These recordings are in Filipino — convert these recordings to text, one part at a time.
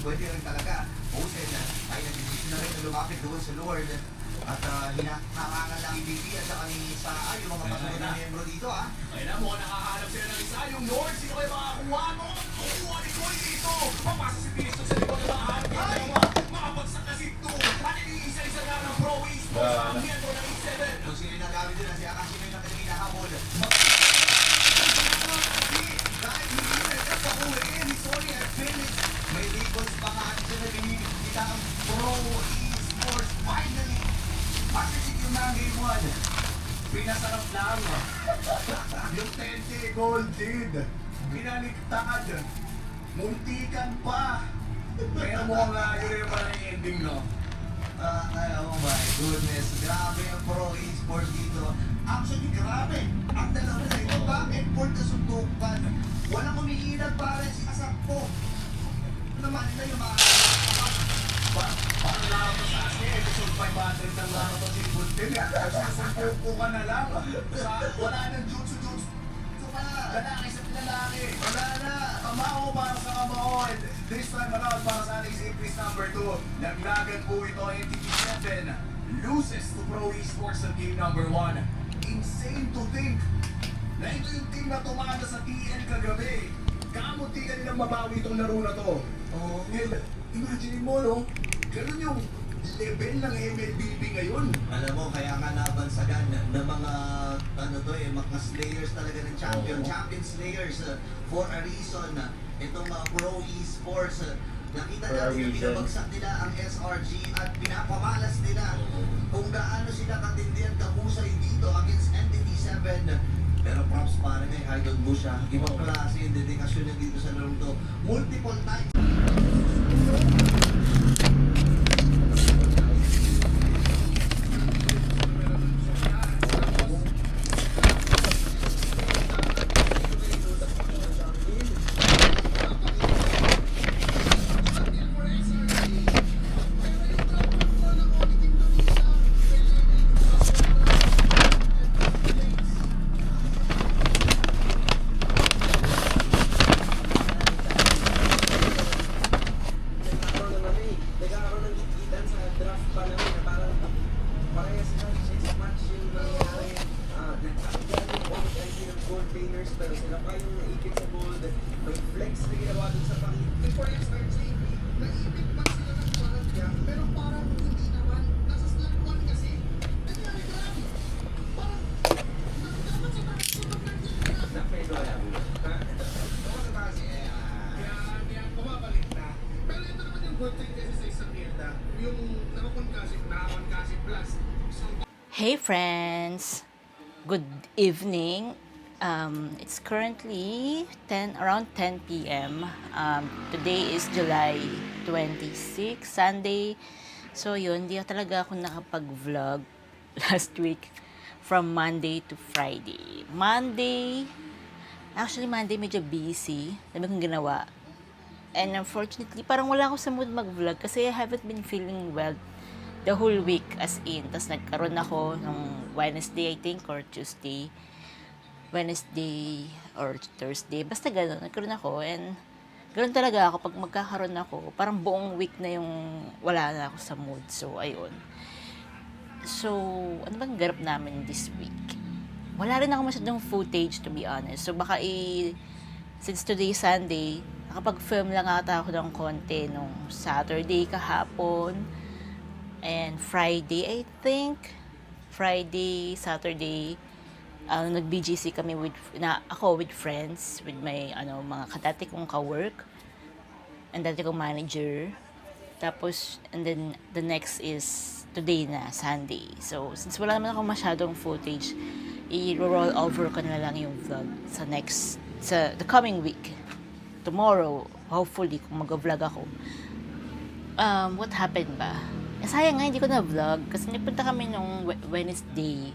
pwede rin talaga. Moses ay nag-decision na rin na lumapit doon sa Lord. At hinahangan lang yung BB at saka ni Saa, yung mga pasunod na miyembro dito ha. Ayun na, mukhang nakahanap sila ng isa. Yung Lord, sino kayo makakuha mo? Kukuha ni Koy dito. Papasok si Cristo sa likod ng bahan. Makapagsak na si Tu. At iniisa-isa lang ng Pro Esports. Ang miyembro ng E7. Kung sino yung nagamit doon, si Akashi na yung nakinahabol. Dahil hindi na nagpakuhin ni Sony at Felix. May records pa nga siya na binibigita ang Pro Esports. Finally, positive yung mga game 1. Pinasarap lang. Yung 10K gold did. Pinaliktad. Muntikan pa. Pero mukhang yun yung pala yung ending, no? Oh my goodness, grabe ang Pro Esports dito. Actually, grabe. Ang dalawa na ito, bakit for the sundukan? Walang umiilag para si Asakpo. Naman na yung mga Parang nakapos sa akin, episode 500 ng nakapos si Buntin. Nagsasampo ka na lang. Wala nang jutsu-jutsu. Lalaki sa lalaki. wala na. Kamao para sa kamao. And this time around, para sa ating series number 2, naglagan po ito NTT7. Loses to Pro Esports sa game number 1. Insane to think na ito yung team na tumada sa TN kagabi. Kamuti ka nilang mabawi itong laro na to. Oo. And imagine mo, no? Ganun yung level ng MLBB ngayon. Alam mo, kaya nga nabansagan ng mga, mga slayers talaga ng champion. Oo. Champion slayers for a reason. Itong mga Pro Esports. Nakita For a natin na reason. binabagsak nila ang SRG at pinapamalas nila kung gaano sila katindi at kahusay dito against NTT7. Pero props para kay Haydon Bush ha. Ibang klase yung dedikasyon niya dito sa laro to. Multiple times. Nagkakaroon ng ikitan sa draft pa namin na parang parehas na chess match yung nangyari. Nagkakaroon yung point ID ng gold painters pero sila pa yung naipit sa gold. May flex na ginawa dun sa pangit. Before SRJ, naipit man sila ng parang niya pero parang hindi naman. Nasa slot 1 kasi. Nangyari grabe. Parang dapat sa parang super nag-iingat. Na-fail wala mo. Kaya bumabalik na. Pero ito naman yung good thing kasi sa isang Mirda, yung nakakon-kasi plus. So, Hey friends! Good evening. It's currently around 10 p.m. Today is July 26, Sunday. So yun, hindi talaga ako nakapag-vlog last week from Monday to Friday. Monday medyo busy. Dami kong ginawa. And unfortunately, parang wala ako sa mood mag-vlog kasi I haven't been feeling well the whole week as in. Tapos nagkaroon ako ng Wednesday, I think, or Tuesday. Wednesday or Thursday. Basta gano'n, nagkaroon ako. And gano'n talaga ako. Pag magkakaroon ako, parang buong week na yung wala na ako sa mood. So, ayun. So, ano bang ganap namin this week? Wala rin ako masyadong footage, to be honest. So, baka since today Sunday, nakapag-film lang ata ako ng konti nung Saturday kahapon and Friday, I think. Friday, Saturday, nag-BGC kami ako with friends, with my mga dati kong ka-work and dati kong manager. Tapos, and then the next is today na, Sunday. So, since wala naman ako masyadong footage, i-roll over ko na lang yung vlog sa the coming week. Tomorrow, hopefully, kung mag-vlog ako. What happened ba? Sayang nga, hindi ko na-vlog kasi nagpunta kami nung Wednesday.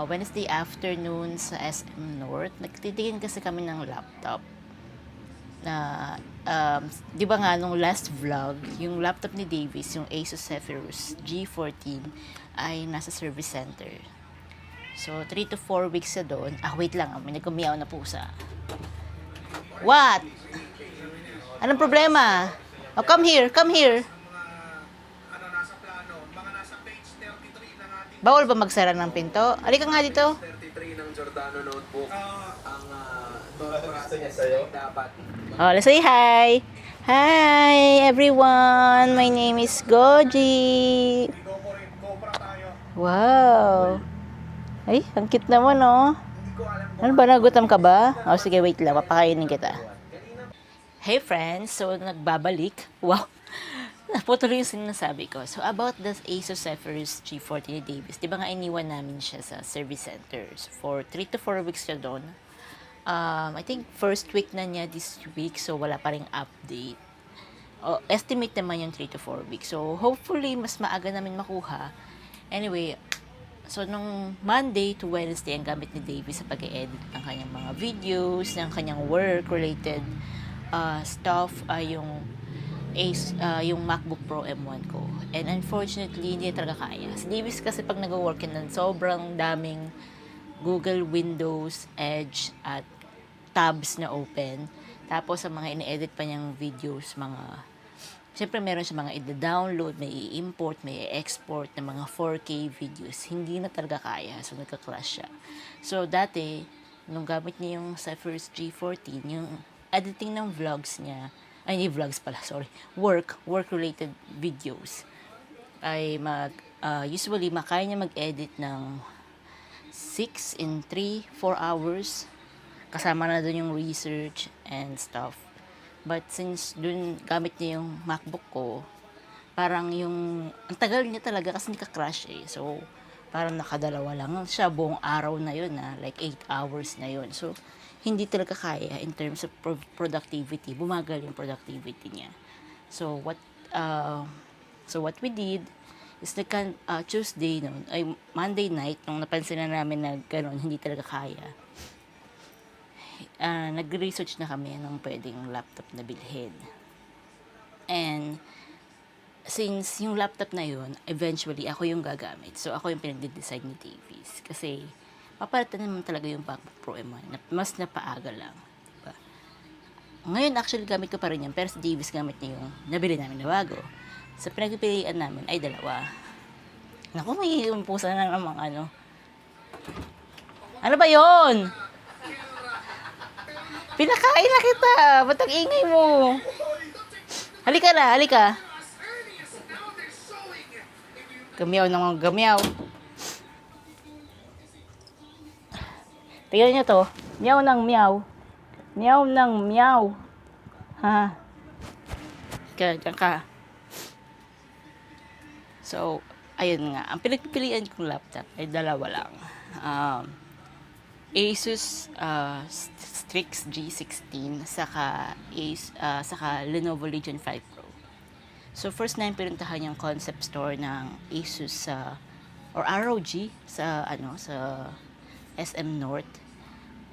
Wednesday afternoon sa SM North. Nagtitingin kasi kami ng laptop. Na, di ba nga, nung last vlog, yung laptop ni Davis, yung Asus Zephyrus G14, ay nasa service center. So, 3 to 4 weeks na doon. Wait lang, may nagkumiyaw na pusa. What? Anong problema? Oh, come here, come here. Ano nasa plano, mga nasa page 33 ng ating Bawal ba magsara ng pinto? Halika nga dito. 33 ng Giordano notebook. Ang thought Gusto process niya sa'yo? ay dapat Oh, let's say hi. Hi, everyone. My name is Goji. Go for it, Cobra tayo. Wow. Ay, ang cute naman, oh. Hindi ko alam Ano ba, nagutom ka ba? Oh, sige, wait lang. Papakainin kita. Hey, friends. So, nagbabalik. Wow. Naputuloy yung sinasabi ko. So, about the Asus Zephyrus G40 ni Davis. Di ba nga iniwan namin siya sa service centers for 3 to 4 weeks siya doon. I think first week na niya this week. So, wala pa ring update. Estimate naman yung 3 to 4 weeks. So, hopefully, mas maaga namin makuha. Anyway, so, nung Monday to Wednesday, ang gamit ni Davis sa pag-edit ng kanyang mga videos, ng kanyang work-related stuff, yung MacBook Pro M1 ko. And unfortunately, hindi talaga kaya. Si Davis kasi pag nag-work yan, sobrang daming Google, Windows, Edge, at tabs na open. Tapos, sa mga ine-edit pa niyang videos, siyempre meron siya mga i-download, may i-import, may i-export ng mga 4K videos. Hindi na talaga kaya. So, nagka-clash siya. So, dati, nung gamit niya yung Zephyrus G14, yung editing ng vlogs niya, hindi vlogs pala, sorry, work-related videos, ay usually, makaya niya mag-edit ng 6 in 3-4 hours. Kasama na dun yung research and stuff. But since dun gamit niya yung MacBook ko, parang ang tagal niya talaga kasi naka-crash eh. So, parang nakadalawa lang siya buong araw na yun like 8 hours na yun. So, hindi talaga kaya in terms of productivity. Bumagal yung productivity niya. So, what we did is Tuesday noon, ay Monday night, nung napansin na namin na gano'n, hindi talaga kaya. Nag-research na kami ng pwedeng laptop na bilhin. And since yung laptop na yun, eventually ako yung gagamit. So ako yung pinag-design ni Davis. Kasi papalitan naman talaga yung MacBook Pro M1 na mas napaaga lang. Diba? Ngayon actually gamit ko pa rin yan, pero si Davis gamit niya yung nabili namin na bago. Sa pinagpipilian namin ay dalawa. Naku, may umpusa na namang ano. Ano ba yon? Pinakain na kita. Ba't ang ingay mo? Halika na, halika. Gamiyaw ng gamiyaw. Tingnan niyo to. Miyaw ng miyaw. Miyaw ng miyaw. Ha? Diyan ka. So, ayun nga. Ang pinagpipilian kong laptop ay dalawa lang. Asus Strix G16 saka Lenovo Legion 5 Pro. So first na yung pinuntahan yung concept store ng Asus or ROG sa SM North.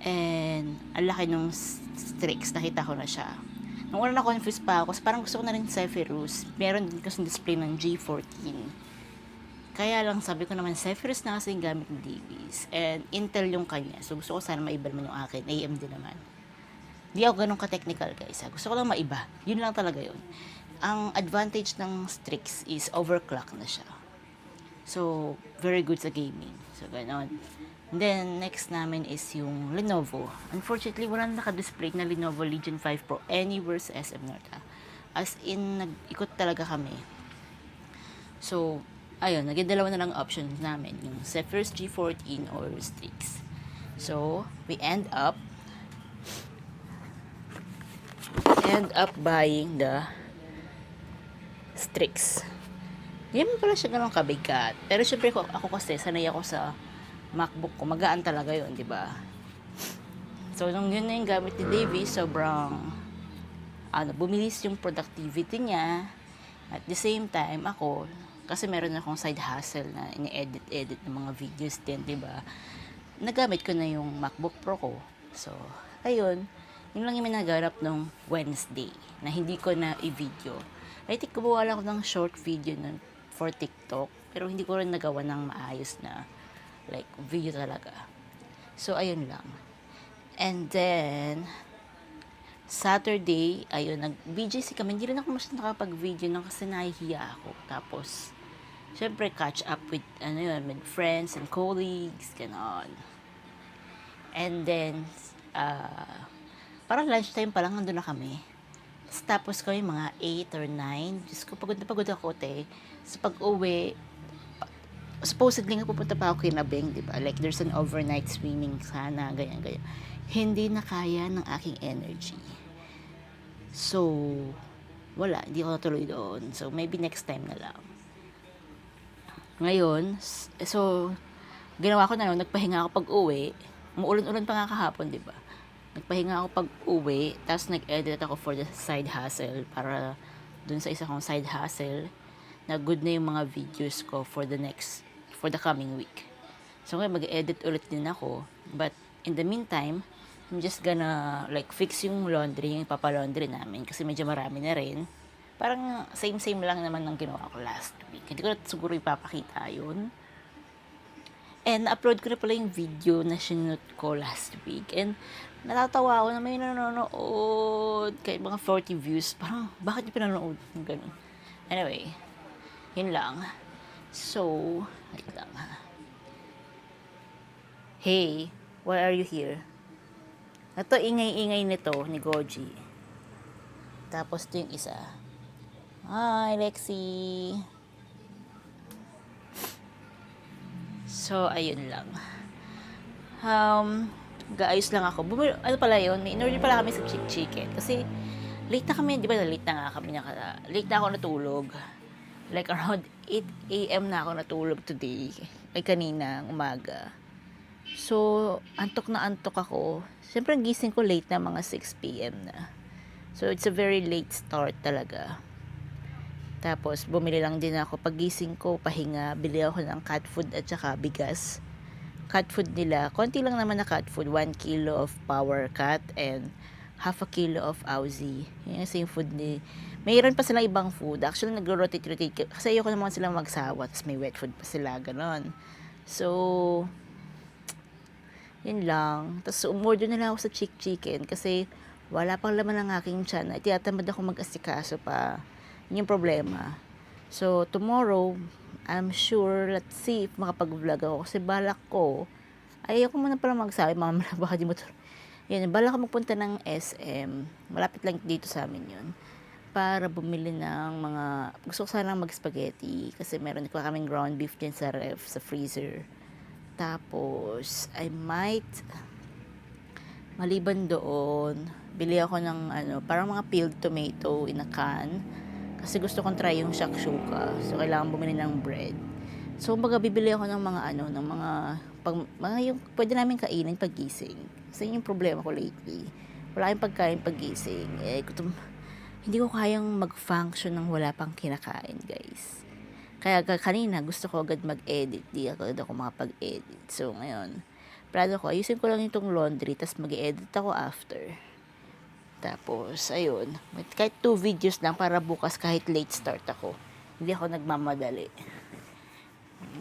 And ang laki nung Strix, nakita ko na siya. Nung una na-confuse pa ako, parang gusto ko na rin Zephyrus. Meron din kasing display ng G14. Kaya lang sabi ko naman, Zephyrus na kasi yung gamit ni Davis. And Intel yung kanya. So gusto ko sana maiba naman yung akin. AMD naman. Di ako ganun ka-technical guys. Gusto ko lang maiba. Yun lang talaga yun. Ang advantage ng Strix is overclock na siya. So, very good sa gaming. So, ganon. Then, next namin is yung Lenovo. Unfortunately, walang naka-display na Lenovo Legion 5 Pro anywhere sa SM North. As in, nag-ikot talaga kami. So, ayun, naging dalawa na lang options namin, yung Zephyrus G14 or Strix. So, we end up buying the Strix. Hindi naman pala siya ganun kabigat. Pero syempre ako kasi, sanay ako sa MacBook ko. Magaan talaga yun, di ba? So, nung yun na yung gamit ni Davis, sobrang bumilis yung productivity niya. At the same time, ako, kasi meron akong side hustle na ini-edit ng mga videos din, di ba? Nagamit ko na yung MacBook Pro ko. So, ayun. Yun lang yung minaganap nung Wednesday na hindi ko na i-video. I think gumawa lang ako ng short video nun for TikTok. Pero hindi ko rin nagawa ng maayos na video talaga. So, ayun lang. And then, Saturday, ayun, nag-BGC kami. Hindi rin ako mas nakapag-video nang kasi nahihiya ako. Tapos, syempre, catch up with, with friends and colleagues, ganon. And then, parang lunchtime pa lang, nandun na kami. Tapos kami mga 8 or 9. Diyos ko, pagod na pagod ako, te. So, pag-uwi, supposedly nga pupunta pa ako kinabeng, di ba? Like, there's an overnight swimming sana, ganyan. Hindi na kaya ng aking energy. So, wala, hindi ako natuloy doon. So, maybe next time na lang. Ngayon, so, ginawa ko na yun, nagpahinga ako pag-uwi. Umuulan-ulan pa nga kahapon, di ba? Nagpahinga ako pag-uwi, tapos nag-edit ako for the side hustle, para dun sa isa kong side hustle, na good na yung mga videos ko for the coming week. So, ngayon, mag-edit ulit din ako. But, in the meantime, I'm just gonna like fix yung laundry, yung papalaundry namin kasi medyo marami na rin. Parang same lang naman ng ginawa ko last week. Hindi ko na siguro ipapakita yun. And upload ko na pala yung video na sinunod ko last week. And natatawa ako na may nanonood kahit mga 40 views. Parang bakit yung pinanood? Ganun. Anyway, yun lang. So, wait lang. Hey, why are you here? Ito, ingay-ingay nito ni Goji. Tapos ito yung isa. Hi, Lexi. So, ayun lang. Gaayos lang ako. Ano pala yun? May in-order pala kami sa chicken. Kasi, late na kami. Di ba, late na nga kami. Late na ako natulog. Like, around 8 a.m. na ako natulog today. Ay, kanina, umaga. So, antok na antok ako. Siyempre, ang gising ko late na, mga 6 p.m. na. So, it's a very late start talaga. Tapos, bumili lang din ako. Pagising ko, pahinga, bili ako ng cat food at saka bigas. Cat food nila, konti lang naman na cat food. 1 kilo of Power Cat and half a kilo of Aussie. Yung same food ni... Mayroon pa silang ibang food. Actually, nag-rotate. Kasi ayoko naman silang magsawa. Tapos may wet food pa sila, ganon. So, yun lang. Tapos umorder na lang ako sa chicken kasi wala pang laman ng aking tiyan. Tinatamad ako mag-asikaso pa. Yun yung problema. So, tomorrow, I'm sure, let's see if makapag-vlog ako. Kasi balak ko, ayoko muna pala magsabi, mamala baka di mo to. Yan, balak ko magpunta ng SM. Malapit lang dito sa amin yun. Para bumili ng mga, gusto ko sana mag-spaghetti. Kasi meron ko kaming ground beef din sa ref, sa freezer. Tapos, I might, maliban doon, bili ako ng parang mga peeled tomato in a can. Kasi gusto kong try yung shakshuka. So, kailangan bumili ng bread. So, bibili ako ng mga ng mga yung pwede namin kainin paggising. Kasi yun yung problema ko lately. Wala kayong pagkain paggising. Hindi ko kayang mag-function ng wala pang kinakain, guys. Kaya kanina gusto ko agad mag-edit. Di ako makapag-edit. So, ngayon, plano ko, ayusin ko lang itong laundry, tapos mag-edit ako after. Tapos, ayun. Kahit 2 videos lang para bukas kahit late start ako. Hindi ako nagmamadali.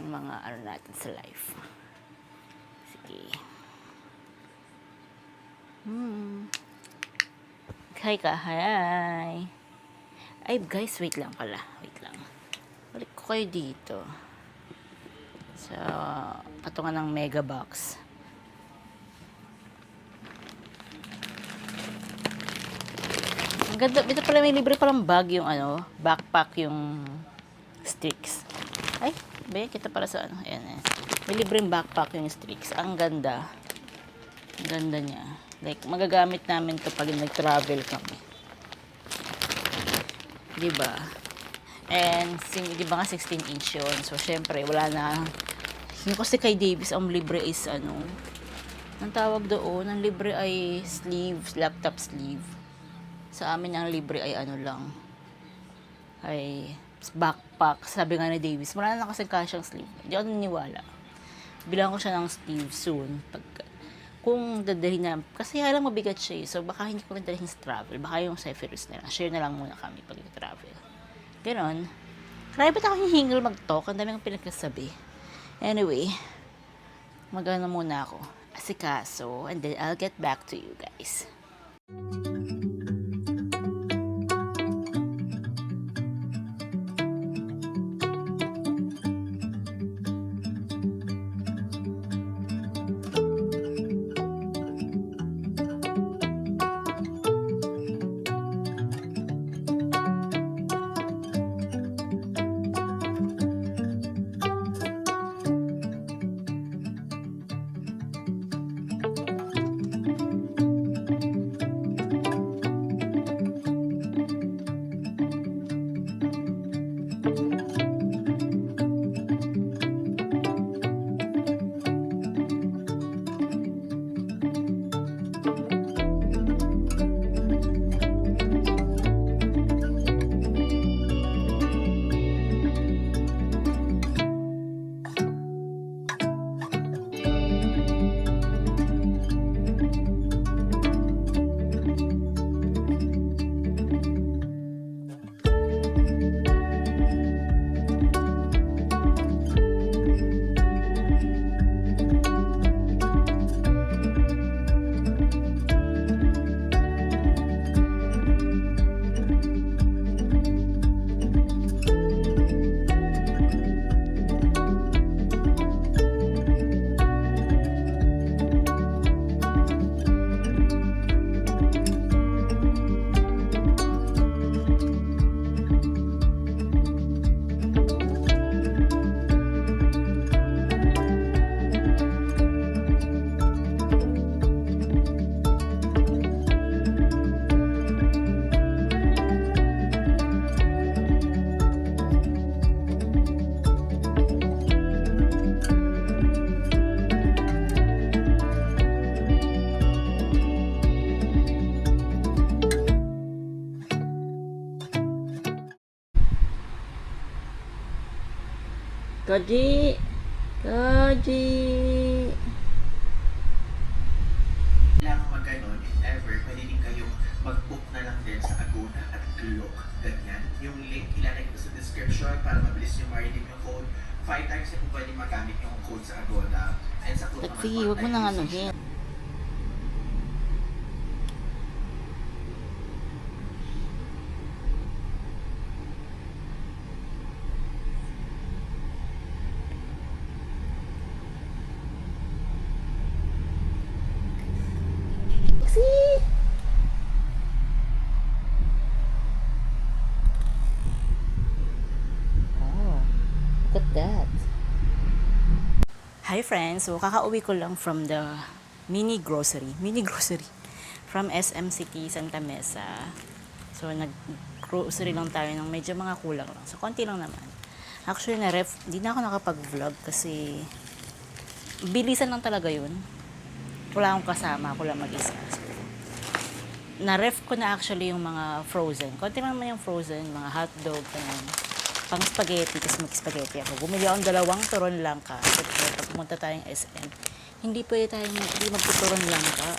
Mga natin sa life. Sige. Hi ka, hi. Ay, guys, wait lang pala. Wait lang. Balik ko kayo dito. Sa patungan ng Mega Box. Ang ganda. Dito pala may libre palang bag yung backpack yung sticks. Ay, kita para sa Ayan eh. May libreng backpack yung sticks. Ang ganda. Ang ganda niya. Like, magagamit namin to pag nag-travel kami. Diba? And, diba nga 16-inch yun. So, syempre, wala na. Yung kasi kay Davis, ang libre is ang tawag doon, ang libre ay sleeves, laptop sleeve. Sa amin, ang libre ay lang. Ay, backpack. Sabi nga ni Davis, wala na kasi kasyang sleeve. Hindi ako naniniwala. Bilang ko siya ng sleeve soon. Kung dadalhin na, kasi alam mabigat siya eh. So, baka hindi ko rin dalhin sa travel. Baka yung Zephyrus na lang. Share na lang muna kami pag travel. Ganon. Kaya ba't ako hihingil mag-talk? Ang dami kong pinagkasabi. Anyway, magana muna ako. Asikaso, and then I'll get back to you guys. Kaji! Kaji! Kailangan mag-ganon, if ever, pwede din kayong mag-book na lang din sa Agoda at Glock. Ganyan. Yung link, ilalagay ko sa description para mabilis yung ma-redeem yung code. 5 times na po pwede magamit yung code sa Agoda. And sa code Let's see, huwag mo nang anuhin. See? Oh, look at that. Hi friends, so kakauwi ko lang from the mini grocery from SM City Santa Mesa. So nag-grocery lang tayo ng medyo mga kulang lang. So konti lang naman. Actually hindi na ako nakapag-vlog kasi bilisan lang talaga yun. Wala akong kasama, ako lang mag-isa. So, na-ref ko na actually yung mga frozen. Konti lang naman yung frozen, mga hotdog, pang spaghetti, kasi mag-spaghetti ako. Bumili akong 2 turon langka. So, pag pumunta tayong SM, hindi magtuturon langka.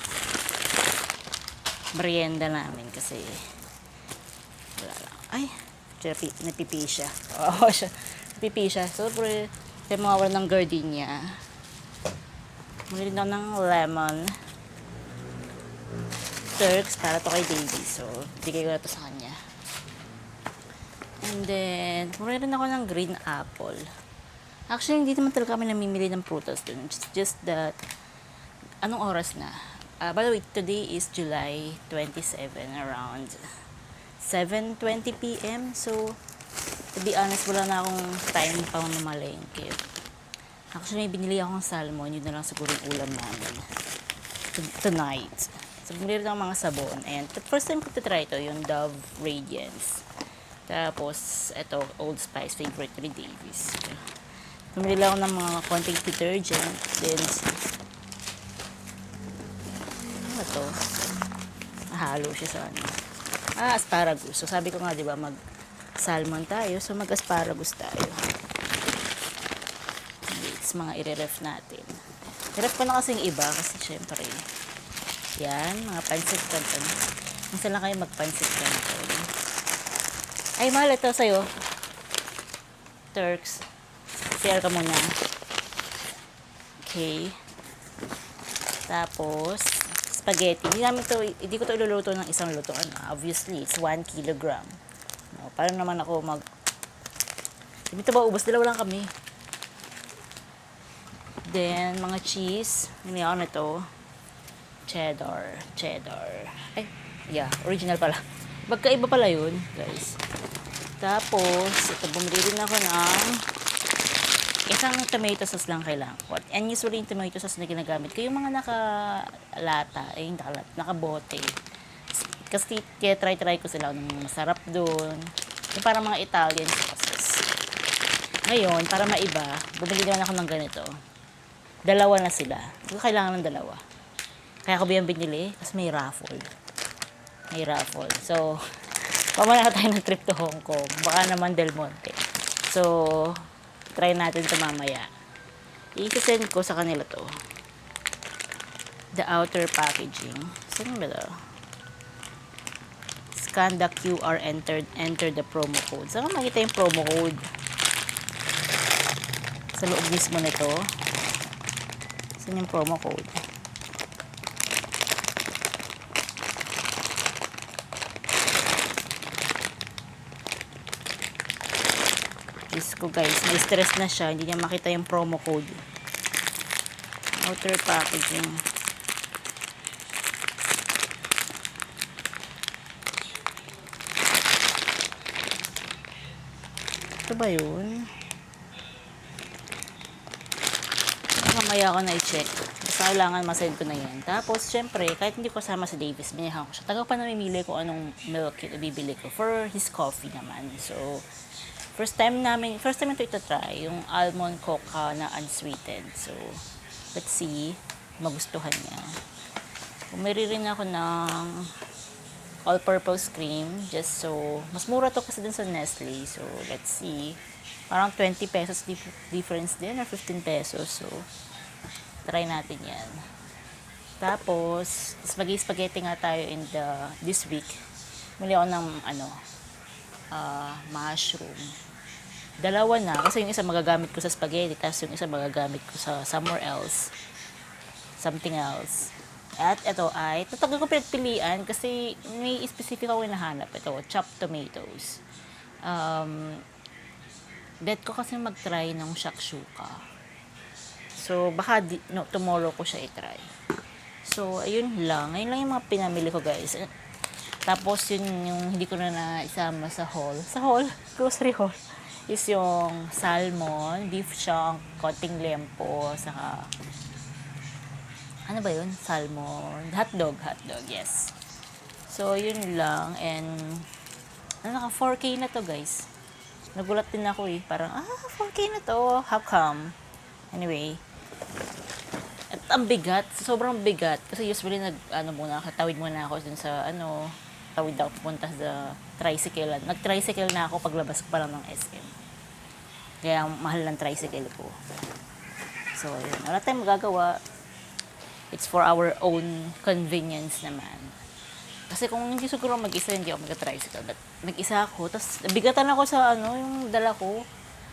Merienda namin kasi wala lang. Ay, napipi siya. Oo, napipi siya. So, kaya mawawala ng gardenia. Bumili ako ng lemon Turks para to kay Davey. So, bigay ko na to sa kanya. And then, bumili rin ako ng green apple. Actually, hindi naman talaga kami namimili ng prutas dun. It's just that, anong oras na? By the way, today is July 27, around 7:20 p.m. So, to be honest, wala na akong time pang mamalengke. Actually, may binili akong salmon. Yun na lang siguro yung ulam namin tonight. So, bumili rin ako mga sabon. And first time ko try ito, yung Dove Radiance. Tapos, ito, Old Spice, favorite ni Davis. Bumili lang ako ng mga konting detergent. Then, ano to? Halo siya sa ano. Asparagus. So, sabi ko nga, di ba, mag-salmon tayo. So, mag-asparagus tayo. It's mga i-ref natin. I-ref ko na kasing iba kasi syempre, yan, mga pansit canton. Minsan lang kayo magpansit canton. Ay, mahal ito sa'yo. Turks. Share ka muna. Okay. Tapos, spaghetti. Hindi ko to iluluto ng isang lutuan. Obviously, it's 1 kilogram. No, parang naman ako dito ba ubos? Dalawa lang kami. Then, mga cheese. Hindi ako nito. Cheddar. Ay, yeah, original pala. Magkaiba pala yun, guys. Tapos, ito, bumili rin ako ng isang tomato sauce lang kailangan ko. And usually, yung tomato sauce na ginagamit ko, yung mga nakalata, nakabote. Kasi, kaya try ko sila ng masarap doon. Yung parang mga Italian sauces. Ngayon, para maiba, bumili naman ako ng ganito. 2 na sila. Hindi ko kailangan ng 2. Kaya ako ba yung binili? Kasi may raffle. So, pamana tayo ng trip to Hong Kong. Baka naman Del Monte. So, try natin ito mamaya. I-send ko sa kanila to. The outer packaging. Saan ba ito? Scan the QR, enter the promo code. Saan ka makita yung promo code? Sa loob mismo nito. Saan yung promo code? Diyos ko guys, may stress na siya. Hindi niya makita yung promo code. Outer packaging. Ito ba yun? Mamaya ako na i-check. Basta kailangan masend ko na yan. Tapos, syempre, kahit hindi ko kasama si Davis, binihan ko siya. Taga pa namimili ko anong milk yung ibibili ko for his coffee naman. So, first time ito itatry, yung almond coca na unsweetened. So, let's see, magustuhan niya. Bumili rin ako ng all-purpose cream, just so, mas mura to kasi dun sa Nestle. So, let's see. Parang 20 pesos difference din or 15 pesos. So, try natin yan. Tapos mag-spaghetti nga tayo this week. Muli ako ng mushroom. Dalawa na. Kasi yung isa magagamit ko sa spaghetti. Tapos yung isa magagamit ko sa somewhere else. Something else. At ito ay, tatagal ko pinagpilian kasi may specific ako hinahanap. Ito, chopped tomatoes. Bet ko kasi mag-try ng shakshuka. So, baka tomorrow ko siya i-try. So, ayun lang. Ayun lang yung mga pinamili ko, guys. Tapos, yun yung hindi ko na naisama sa haul. Sa haul? Grocery haul. Is yung salmon, beef chunk, konting lempo, saka ano ba yun? Salmon. Hotdog, yes. So, yun lang. And, naka 4K na to, guys. Nagulat din ako Parang, 4K na to. How come? Anyway. At ang bigat. Sobrang bigat. Kasi usually, katawid muna ako dun sa, tawid ako pupunta sa tricycle. Nag-tricycle na ako paglabas ko pa lang ng SM. Kaya, mahal ng tricycle ko. So, yun. Wala tayong magagawa. It's for our own convenience naman. Kasi kung hindi siguro mag-isa, hindi ako mag-tricycle. But nag-isa ako, tapos nabigatan ako sa yung dala ko.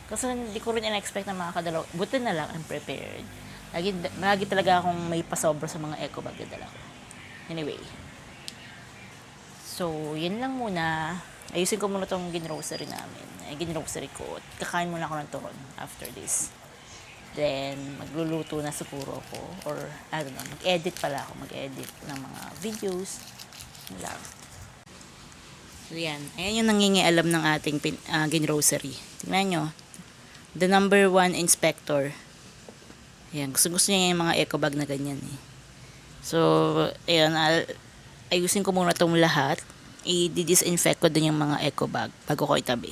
Kasi hindi ko rin in-expect na makakadala. Buti na lang, I'm prepared. Lagi talaga akong may pasobra sa mga eco bag na dala ko. Anyway. So, yun lang muna. Ayusin ko muna itong ginrocery namin. Ginrocery ko. Kakain muna ako ng turon after this. Then, magluluto na siguro ako. Or, I don't know, mag-edit pala ako. Mag-edit ng mga videos. Lang. So, yan. Ayan yung nangingialam ng ating ginrocery. Tingnan nyo. The number 1 inspector. Ayan. Gusto niya yung mga eco bag na ganyan So, ayan. Ayusin ko muna itong lahat. I-disinfect ko din yung mga eco bag bago ko itabi.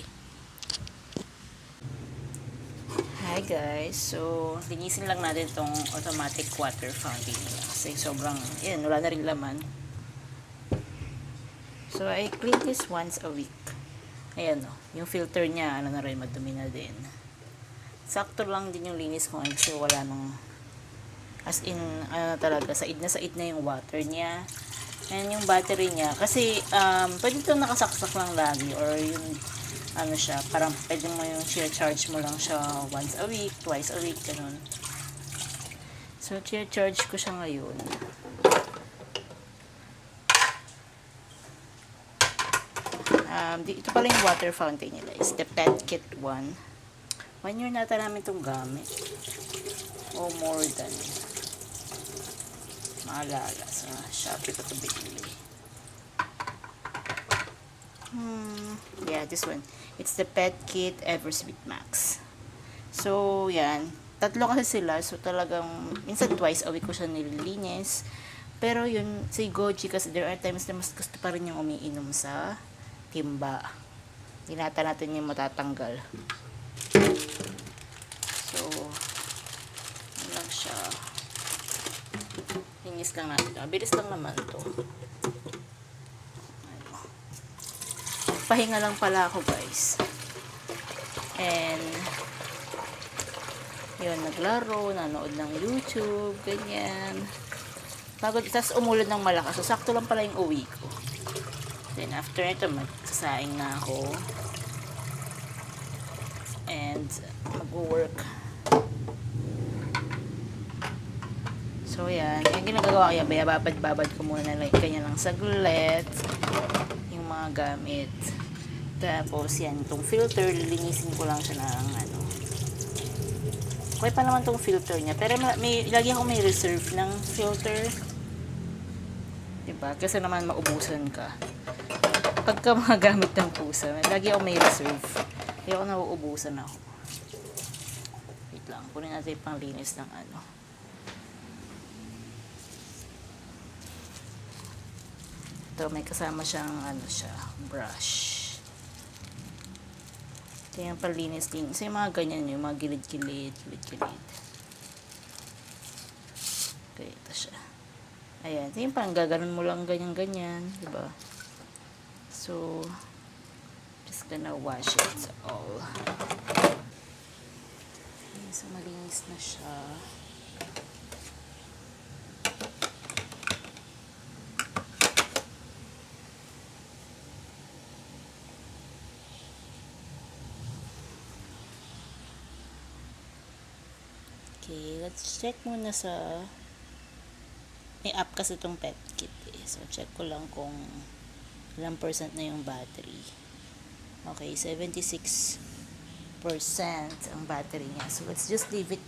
Hi guys. So, linisin lang natin itong automatic water fountain nila. Kasi sobrang, wala na rin laman. So, I clean this once a week. Ayan yung filter niya, na rin, madumi na din. Sakto lang din yung linis ko kasi wala nang, as in, talaga, said na yung water niya. And yung battery niya, kasi, pwede ito nakasaksak lang lagi, or yung, siya, parang pwede mo yung charge mo lang siya once a week, twice a week, ganun. So, charge ko siya ngayon. Ito pala yung water fountain nila. It's the PetKit 1. 1 year nata namin itong gamit. O more than. Maalala. Sa Shopee ko ito binili. Yeah, this one. It's the PetKit Eversweet Max. So, yan. 3 kasi sila. So, talagang, minsan twice a week ko siya nililinis. Pero yun, si Goji kasi there are times na mas gusto pa rin yung umiinom sa timba. Tinata natin yung matatanggal. So, yun lang siya. Linis lang natin. Bilis lang naman to. Pahinga lang pala ako, guys. And, yun, naglaro, nanood ng YouTube, ganyan. Pagod, tapos umulad ng malakas. So, sakto lang pala yung uwi ko. Then, after ito, magsasaing na ako. And, mag-work. So, yan. Yung ginagawa ko yan, babad-babad ko muna na ganyan lang saglit. Yung mga gamit. Tapos, yan. Itong filter, lilinisin ko lang siya ng okay pa naman itong filter niya. Pero, lagi ako may reserve ng filter. Diba? Kasi naman maubusan ka. Pagka mga gamit ng pusa, lagi ako may reserve. Hindi ako nauubusan ako. Wait lang, kunin natin yung panglinis ng Ito, may kasama siyang brush. Ito yung panlinis din. So, yung mga ganyan, yung mga gilid-gilid. Okay, ito siya. Ayan, ito yung parang gaganon mo lang ganyan-ganyan. Diba? So, just gonna wash it all. So, malinis na siya. Okay, let's check muna sa may app kasi itong pet kit eh. So, check ko lang kung ilang percent na yung battery. Okay, 76% ang battery niya. So, let's just leave it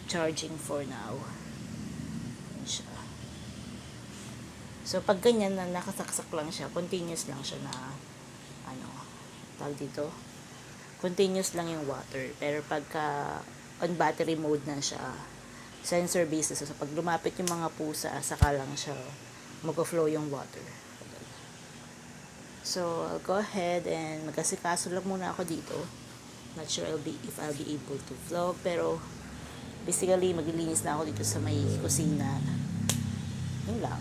charging for now. Ayan siya. So, pag ganyan na nakasaksak lang siya, continuous lang siya na tawag dito, continuous lang yung water. Pero pagka on battery mode na siya, sensor based. So, pag lumapit yung mga pusa, saka lang siya mag-flow yung water. So, I'll go ahead and magkasikaso lang muna ako dito. Not sure if I'll be able to vlog, pero basically, maglilinis na ako dito sa may kusina. Yun lang.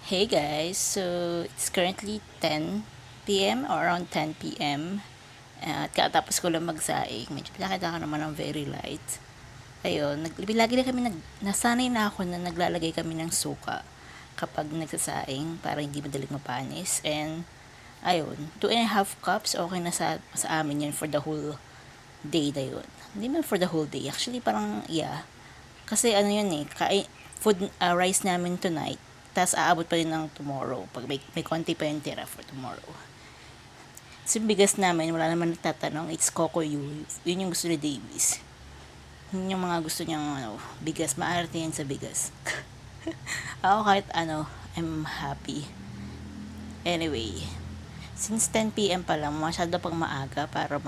Hey guys, so it's currently 10 p.m. or around 10 p.m. At katapos ko lang magsaing. Medyo pinakita ko naman ng very light. Ayun, lagi na kami nasanay na ako na naglalagay kami ng suka kapag nagsasaing para hindi madaling mapanis. And ayun, 2.5 cups, okay na sa amin yan for the whole day na yun. Hindi man for the whole day. Actually, parang, yeah. Kasi ano yun eh, rice namin tonight. Tapos aabot pa rin ng tomorrow. Pag may konti pa yung tira for tomorrow. So, bigas namin, wala naman nagtatanong. It's Kokoyu. Yun yung gusto ni Davis. Yun yung mga gusto niyang bigas. Maarte yan sa bigas. Ako kahit I'm happy. Anyway, since 10 p.m. pa lang, masyado pang maaga para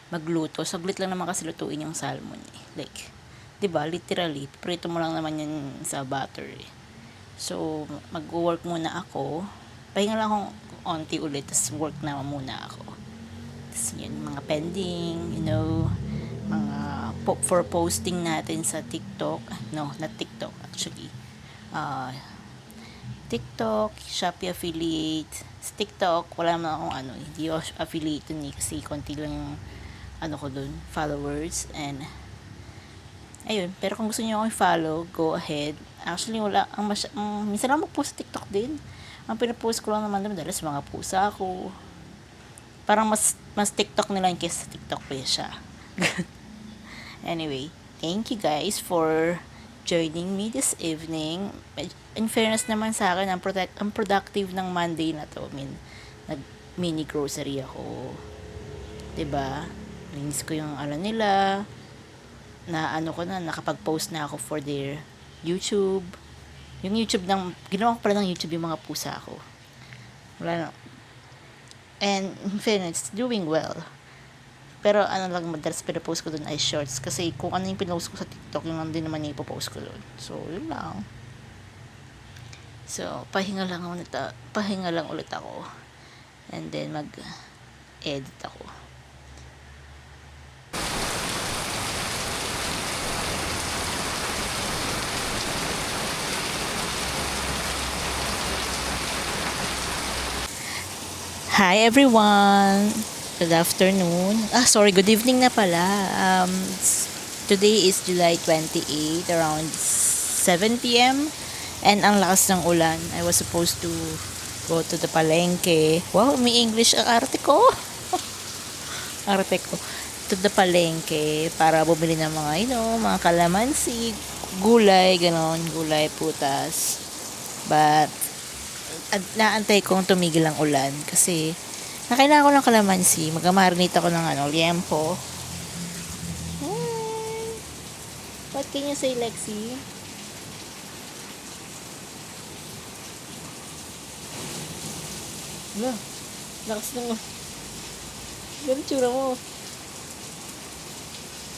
magluto. Saglit lang naman kasi lutuin yung salmon eh. Like, diba, literally, prito mo lang naman yan sa butter eh. So, mag-work muna ako. Pahinga lang akong onti ulit, tapos work na muna ako. Tapos yun, mga pending, mga for posting natin sa TikTok. No, not TikTok actually. TikTok, Shopee affiliate. Sa TikTok, wala naman akong hindi ako affiliate dun eh, kasi konti lang yung ko dun, followers, and ayun, pero kung gusto niyo ako i-follow, go ahead. Actually, minsan lang mag-post TikTok din. Ang pinapost ko lang naman madalas mga pusa ko. Parang mas TikTok nila yung kesa TikTok pa siya. Anyway, thank you guys for joining me this evening. In fairness naman sa akin, ang productive ng Monday na to. I mean, nag-mini grocery ako. 'Di ba? Linis ko yung nila. Nakapag-post na ako for their YouTube. Yung YouTube ginawa ko pala ng YouTube yung mga pusa ko. Wala na. And in fairness, doing well. Pero lang madalas pinapost ko dun ay shorts. Kasi kung ano yung pinost ko sa TikTok, yun lang din naman yung ipopost ko dun. So, yun lang. So, pahinga lang ulit ako. And then, mag-edit ako. Hi everyone! Good afternoon. Good evening na pala. Today is July 28, around 7 p.m. And ang lakas ng ulan. I was supposed to go to the palengke. Wow, may English ang arte ko. Arte ko. To the palengke para bumili ng mga, mga kalamansi, gulay, gulay, putas. But, naantay kong tumigil ang ulan kasi kailangan ko ng kalamansi. Mag-marinate ako ng liempo. Hi! What can you say, Lexi? Wala. Lakas ng ganun tsura mo.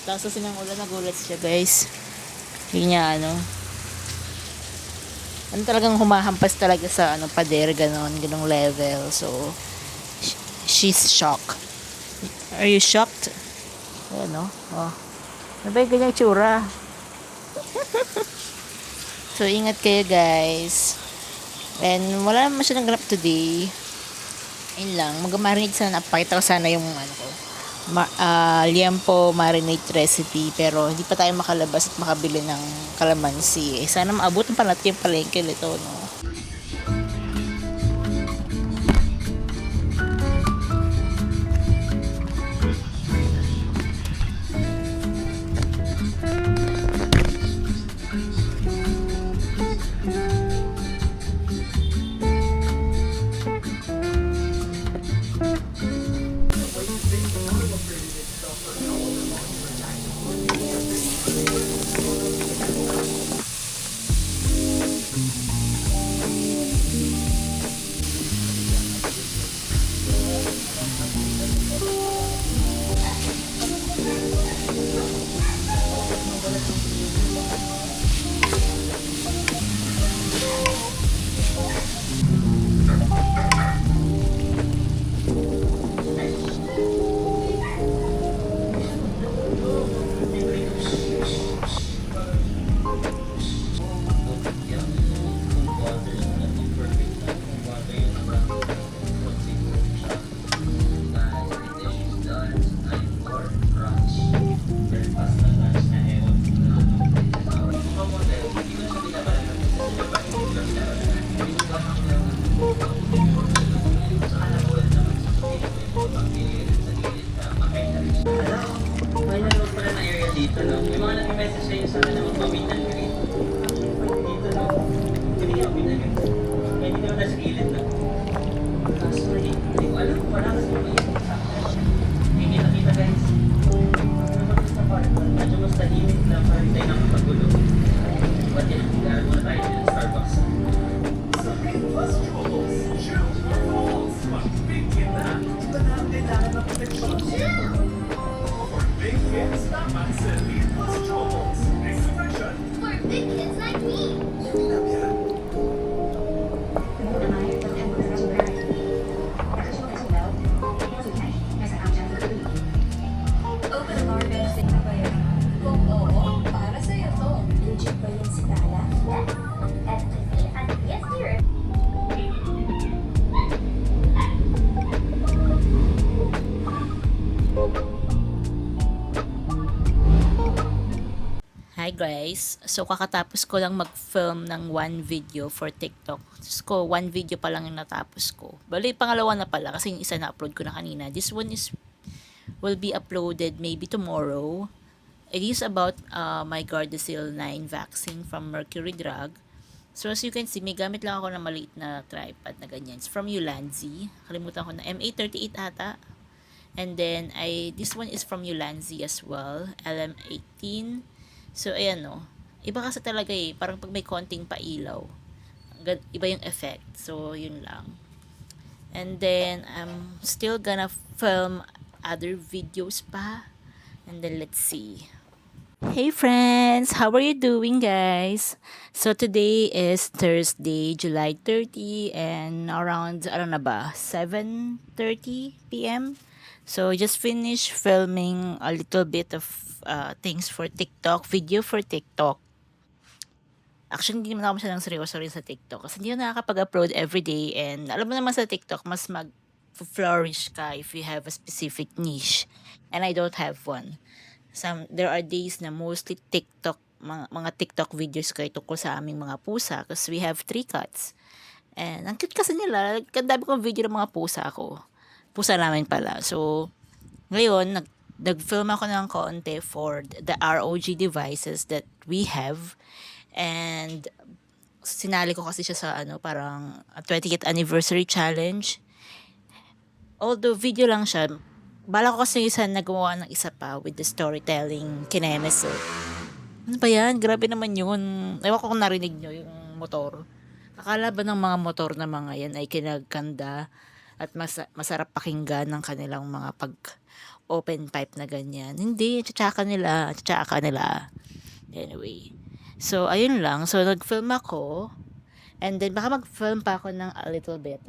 Lakas kasi ng ulan, nagulat siya, guys. Hindi niya, talagang humahampas talaga sa pader, ganong level. So, she's shocked. Are you shocked? Ayan, oh. Ano ba yung ganyang tsura? So, ingat kayo, guys. And, wala naman siya naganap today. Yun lang. Mag-marinate sana. Pakita ko sana yung, liempo marinate recipe. Pero, hindi pa tayo makalabas at makabili ng kalamansi. Sana maabutan pa natin yung palengke nito, no? guys. So kakatapos ko lang mag-film ng one video for TikTok. So one video pa lang yung natapos ko. Bali pangalawa na pala kasi yung isa na-upload ko na kanina. This one will be uploaded maybe tomorrow. It is about my Gardasil 9 vaccine from Mercury Drug. So as you can see, may gamit lang ako ng maliit na tripod na ganyan. It's from Ulanzi. Kalimutan ko na MA38 ata. And then this one is from Ulanzi as well, LM18. So ayan no. Iba kasi talaga parang pag may konting pailaw, iba yung effect. So yun lang. And then I'm still gonna film other videos pa. And then let's see. Hey friends, how are you doing guys? So today is Thursday, July 30 and around 7:30 p.m. So just finished filming a little bit of things for TikTok, video for TikTok. Actually, hindi naman ako masyadong seryoso rin sa TikTok kasi hindi ako nakakapag-upload everyday and alam mo naman sa TikTok, mas mag-flourish ka if you have a specific niche and I don't have one. There are days na mostly TikTok, mga TikTok videos kayo tungkol sa aming mga pusa because we have 3 cats. And ang cute kasi nila, kandami kong video ng mga pusa ko. Pusa namin pala. So, ngayon, nag-film ako ng konti for the ROG devices that we have. And, sinali ko kasi siya sa parang 20th anniversary challenge. Although, video lang siya. Bala ko kasi isa nagawa ng isa pa with the storytelling kinemes. Ano ba yan? Grabe naman yun. Ewan ko kung narinig nyo yung motor. Akala ba ng mga motor na mga yan ay kinaganda at masarap pakinggan ng kanilang mga open pipe na ganyan. Hindi, tsaka nila. Anyway. So, ayun lang. So, nag-film ako. And then, baka mag-film pa ako ng a little bit.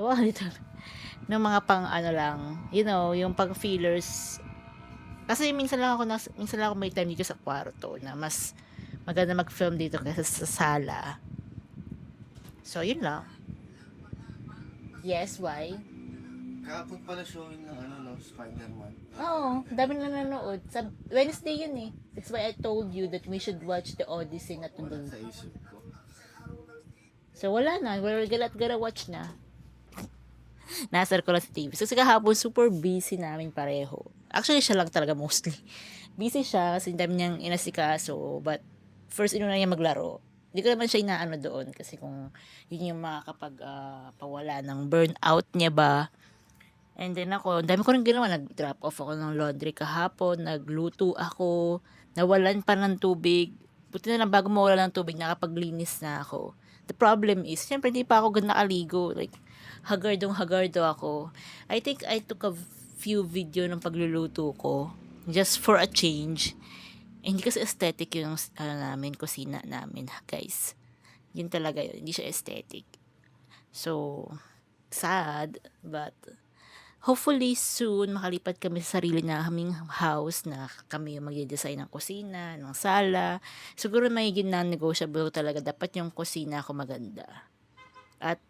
Ng mga pang lang. You know, yung pang feelers. Kasi minsan lang ako may time dito sa kwarto na mas maganda mag-film dito kaysa sa sala. So, yun lang. Yes, why? Kahapon pala showing ng Spider-Man. Oo, dami na nanonood. Sa Wednesday yun eh. That's why I told you that we should watch the Odyssey na Wala today. sa isip ko. So wala na, we're gonna watch na. Nasar ko lang sa TV. So kahapon super busy namin pareho. Actually siya lang talaga mostly. Busy siya kasi dami niyang inasikaso. But first inuna niya maglaro. Hindi ko naman siya inaano doon kasi kung yun yung makakapag pawala ng burnout niya ba. And then ako, dami ko rin ginawa. Nag-drop off ako ng laundry kahapon. Nagluto ako. Nawalan pa ng tubig. Buti na lang bago mawala ng tubig, nakapaglinis na ako. The problem is, siyempre hindi pa ako nakaligo. Like, hagardo ako. I think I took a few video ng pagluluto ko. Just for a change. Hindi kasi aesthetic yung kusina namin, guys. Yun talaga yun. Hindi siya aesthetic. So, sad. But, hopefully soon makalipat kami sa sarili na kaming house na kami yung mag-design ng kusina, ng sala. Siguro may non-negotiable talaga. Dapat yung kusina ko maganda. At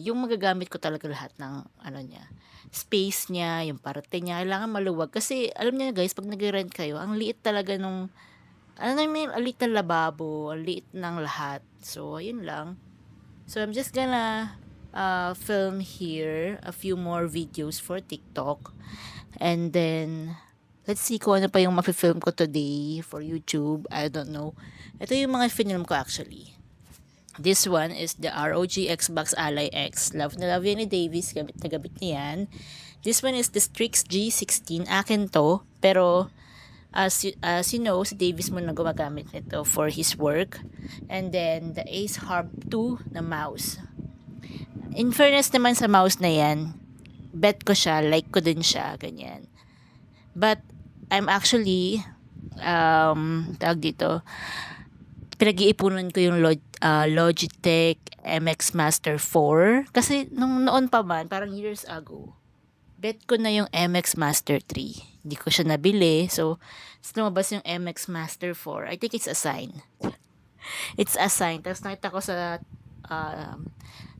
yung magagamit ko talaga lahat ng niya, space niya, yung parte niya, kailangan maluwag. Kasi alam niyo guys, pag nag-rent kayo, ang liit talaga nung, ang liit ng lababo, ang liit ng lahat. So, ayun lang. So, I'm just gonna film here a few more videos for TikTok and then let's see kung ano pa yung mafi-film ko today for YouTube. I don't know. Ito yung mga film ko actually. This one is the ROG Xbox Ally X. Love na love yan ni Davis. Gamit na gamit niya yan. This one is the Strix G16. Akin to. Pero as you know, si Davis mo na gumagamit nito for his work. And then the Ace Harp 2 na mouse. In fairness naman sa mouse na yan, bet ko siya, like ko din siya, ganyan. But, I'm actually, tawag dito, pinag-iipunan ko yung Logitech MX Master 4. Kasi, noon pa man, parang years ago, bet ko na yung MX Master 3. Hindi ko siya nabili, so, lumabas yung MX Master 4. I think it's a sign. It's a sign. Tapos nakita ko sa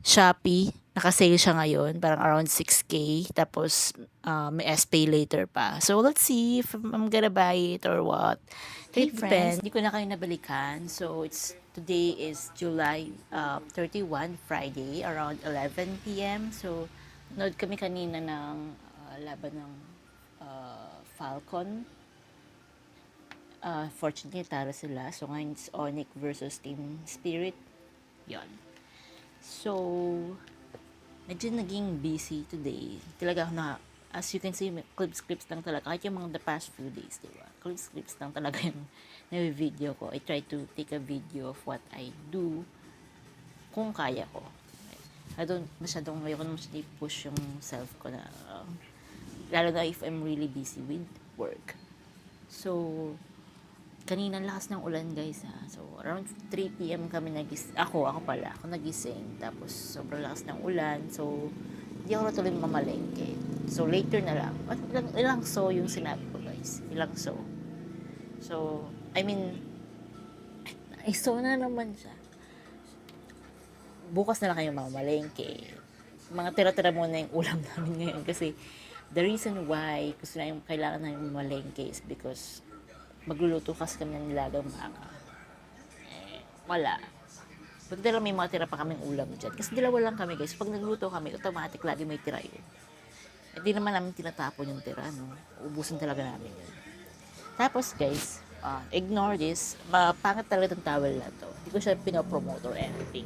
Shopee. Naka-sale siya ngayon, parang around 6K. Tapos, may SPay later pa. So, let's see if I'm gonna buy it or what. Hey, Depends. Hindi ko na kayo nabalikan. So, today is July 31, Friday, around 11 p.m. So, nanood kami kanina ng laban ng Falcon. Fortunately, tara sila. So, ngayon it's Onyx versus Team Spirit. Yon. So, medyo naging busy today. Talaga na, as you can see, clips lang talaga. Kahit yung mga the past few days, di ba? Clips lang talaga yung video ko. I try to take a video of what I do kung kaya ko. Ayoko naman masyadong push yung self ko na, lalo na if I'm really busy with work. So, kanina lakas ng ulan guys ha. So around 3 PM kami ako nagising. Tapos sobrang lakas ng ulan. So hindi ako natuloy mamalengke. So later na lang. Ilang so yung sinabi ko guys. Ilang so. So I mean so na naman siya. Bukas na lang kayo mamalengke. Mga tira-tira muna yung ulam namin ngayon kasi the reason why gusto na yung kailangan na yung mamalengke is because magluluto kasi kami ng nilagang baka. Wala. Buti na lang may mga tira pa kaming ulam dyan. Kasi dalawa lang kami guys. Pag nagluto kami, automatic lagi may tira yun. Hindi naman namin tinatapon yung tira, no? Ubusin talaga namin yun. Tapos guys, ignore this. Pangit talaga itong towel na to. Hindi ko siya pinopromote or anything.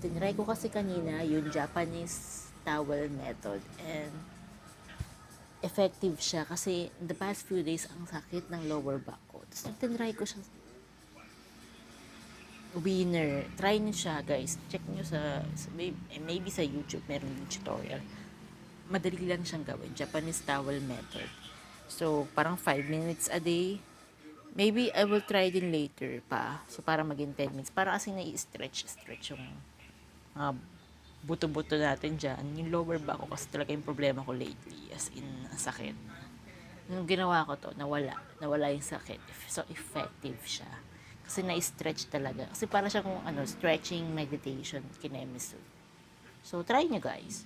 Tinry ko kasi kanina yung Japanese towel method and effective siya kasi in the past few days ang sakit ng lower back ko. Tapos tinry ko siya winner. Try niyo siya guys. Check niyo maybe sa YouTube meron yung tutorial. Madali lang siyang gawin. Japanese towel method. So parang 5 minutes a day. Maybe I will try din later pa. So para maging 10 minutes. Para kasi na-stretch yung buto-buto natin dyan. Yung lower back ko kasi talaga yung problema ko lately. As in, sakit. Nung ginawa ko to, nawala yung sakit. So, effective siya. Kasi na-stretch talaga. Kasi para siya kung stretching meditation, kinemisu. So, try nyo guys.